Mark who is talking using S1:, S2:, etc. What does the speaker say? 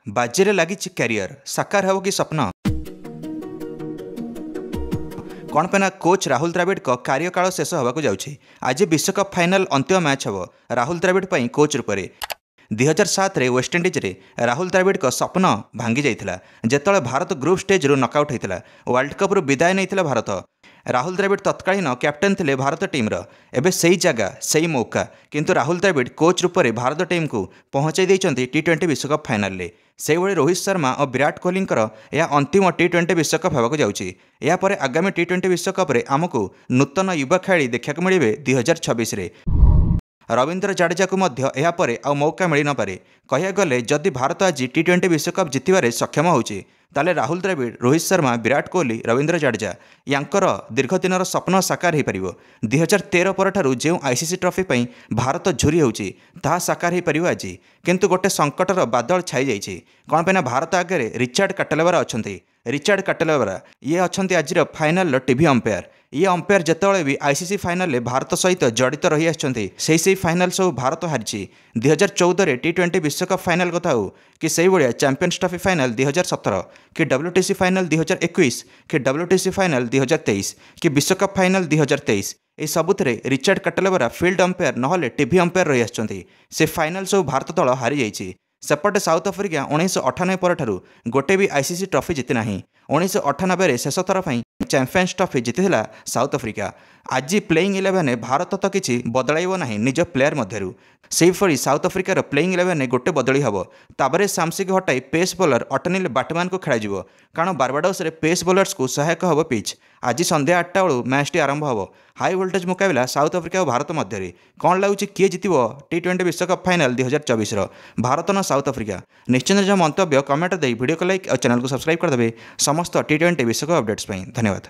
S1: ବାଜିରେ ଲାଗିଛି କ୍ୟାରିୟର, ସାକାର ହେବ କି ସ୍ୱପ୍ନ? କ'ଣ ପାଇଁ ନା କୋଚ୍ ରାହୁଲ ଦ୍ରାବିଡ଼ଙ୍କ କାର୍ଯ୍ୟକାଳ ଶେଷ ହେବାକୁ ଯାଉଛି। ଆଜି ବିଶ୍ୱକପ୍ ଫାଇନାଲ୍ ଅନ୍ତିମ ମ୍ୟାଚ୍ ହେବ ରାହୁଲ ଦ୍ରାବିଡ଼ ପାଇଁ କୋଚ୍ ରୂପରେ। 2007ରେ ୱେଷ୍ଟଇଣ୍ଡିଜ୍ରେ ରାହୁଲ ଦ୍ରାବିଡ଼ଙ୍କ ସ୍ୱପ୍ନ ଭାଙ୍ଗି ଯାଇଥିଲା ଯେତେବେଳେ ଭାରତ ଗ୍ରୁପ୍ ଷ୍ଟେଜ୍ରୁ ନକ୍ଆଉଟ୍ ହୋଇଥିଲା। ୱାର୍ଲଡ କପ୍ରୁ ବିଦାୟ ନେଇଥିଲା ଭାରତ। ରାହୁଲ ଦ୍ରାବିଡ଼ ତତ୍କାଳୀନ କ୍ୟାପ୍ଟେନ୍ ଥିଲେ ଭାରତ ଟିମ୍ର। ଏବେ ସେହି ଜାଗା ସେହି ମୌକା, କିନ୍ତୁ ରାହୁଲ ଦ୍ରାବିଡ଼ କୋଚ୍ ରୂପରେ ଭାରତ ଟିମ୍କୁ ପହଞ୍ଚାଇ ଦେଇଛନ୍ତି ଟି20 ବିଶ୍ୱକପ୍ ଫାଇନାଲରେ। ସେହିଭଳି ରୋହିତ ଶର୍ମା ଓ ବିରାଟ କୋହଲିଙ୍କର ଏହା ଅନ୍ତିମ ଟି20 ବିଶ୍ୱକପ୍ ହେବାକୁ ଯାଉଛି। ଏହାପରେ ଆଗାମୀ ଟି20 ବିଶ୍ୱକପ୍ରେ ଆମକୁ ନୂତନ ଯୁବ ଖେଳାଳି ଦେଖିବାକୁ ମିଳିବେ 2026ରେ। ରବୀନ୍ଦ୍ର ଜାଡେଜାକୁ ମଧ୍ୟ ଏହାପରେ ଆଉ ମୌକା ମିଳିନପାରେ। କହିବାକୁ ଗଲେ ଯଦି ଭାରତ ଆଜି ଟି20 ବିଶ୍ୱକପ୍ ଜିତିବାରେ ସକ୍ଷମ ହେଉଛି ତାହେଲେ ରାହୁଲ ଦ୍ରାବିଡ଼, ରୋହିତ ଶର୍ମା, ବିରାଟ କୋହଲି, ରବୀନ୍ଦ୍ର ଜାଡେଜା ୟାଙ୍କର ଦୀର୍ଘଦିନର ସ୍ୱପ୍ନ ସାକାର ହୋଇପାରିବ। 2013 ପରଠାରୁ ଯେଉଁ ଆଇସିସି ଟ୍ରଫି ପାଇଁ ଭାରତ ଝୁରି ହେଉଛି ତାହା ସାକାର ହୋଇପାରିବ ଆଜି। କିନ୍ତୁ ଗୋଟେ ସଙ୍କଟର ବାଦଳ ଛାଇ ଯାଇଛି। କ'ଣ ପାଇଁ ନା ଭାରତ ଆଗରେ ରିଚାର୍ଡ କାଟେଲୱାର ଅଛନ୍ତି। ରିଚାର୍ଡ କାଟେଲୱାର ଇଏ ଅଛନ୍ତି ଆଜିର ଫାଇନାଲର ଟିଭି ଅମ୍ପାୟାର। ଇଏ ଅମ୍ପାୟାର ଯେତେବେଳେ ବି ଆଇସିସି ଫାଇନାଲରେ ଭାରତ ସହିତ ଜଡ଼ିତ ରହିଆସିଛନ୍ତି ସେହି ଫାଇନାଲ ସବୁ ଭାରତ ହାରିଛି। 2014ରେ ଟି20 ବିଶ୍ୱକପ୍ ଫାଇନାଲ କଥା ହେଉ କି ସେହିଭଳିଆ ଚାମ୍ପିୟନ୍ସ ଟ୍ରଫି ଫାଇନାଲ 2017 କି WTC ଫାଇନାଲ 2021 କି WTC ଫାଇନାଲ 2023 କି ବିଶ୍ୱକପ୍ ଫାଇନାଲ 2023 ଏହି ସବୁଥିରେ ରିଚାର୍ଡ କାଟେଲୱାର ଫିଲ୍ଡ ଅମ୍ପାୟାର ନହେଲେ ଟିଭି ଅମ୍ପାୟାର ରହିଆସିଛନ୍ତି। ସେ ଫାଇନାଲ ସବୁ ଭାରତ ଦଳ ହାରିଯାଇଛି। ସେପଟେ ସାଉଥ ଆଫ୍ରିକା 1998 ପରଠାରୁ ଗୋଟେ ବି ଆଇସିସି ଟ୍ରଫି ଜିତି ନାହିଁ। 1998ରେ ଶେଷ ଥର ପାଇଁ ଚାମ୍ପିୟନ୍ସ ଟ୍ରଫି ଜିତିଥିଲା ସାଉଥ ଆଫ୍ରିକା। ଆଜି ପ୍ଲେଇଂ 11ରେ ଭାରତ ତ କିଛି ବଦଳାଇବ ନାହିଁ ନିଜ ପ୍ଲେୟାର ମଧ୍ୟରୁ। ସେହିଭଳି ସାଉଥ ଆଫ୍ରିକାର ପ୍ଲେଇଂ 11ରେ ଗୋଟେ ବଦଳି ହେବ। ତାବରେ ସାମସିକୁ ହଟାଇ ପେସ୍ ବୋଲର ଅଟନିଲ ବାଟମାନଙ୍କୁ ଖେଳାଯିବ, କାରଣ ବାରବାଡୋସରେ ପେସ୍ ବୋଲର୍ସକୁ ସହାୟକ ହେବ ପିଚ୍। ଆଜି ସନ୍ଧ୍ୟା 8ଟା ବେଳୁ ମ୍ୟାଚ୍ଟି ଆରମ୍ଭ ହେବ। ହାଇ ଭୋଲ୍ଟେଜ୍ ମୁକାବିଲା ସାଉଥ ଆଫ୍ରିକା ଓ ଭାରତ ମଧ୍ୟରେ। କ'ଣ ଲାଗୁଛି କିଏ ଜିତିବ ଟି20 ବିଶ୍ୱକପ୍ ଫାଇନାଲ 2024ର, ଭାରତ ନା ସାଉଥ ଆଫ୍ରିକା? ନିଶ୍ଚିତ ନିଜ ମନ୍ତବ୍ୟ କମେଣ୍ଟ ଦେଇ ଭିଡ଼ିଓକୁ ଲାଇକ୍ ଆଉ ଚ୍ୟାନେଲକୁ ସବସ୍କ୍ରାଇବ୍ କରିଦେବେ ସମସ୍ତ ଟି20 ବିଶ୍ୱକପ୍ ଅପଡେଟ୍ସ ପାଇଁ। ଧନ୍ୟବାଦ।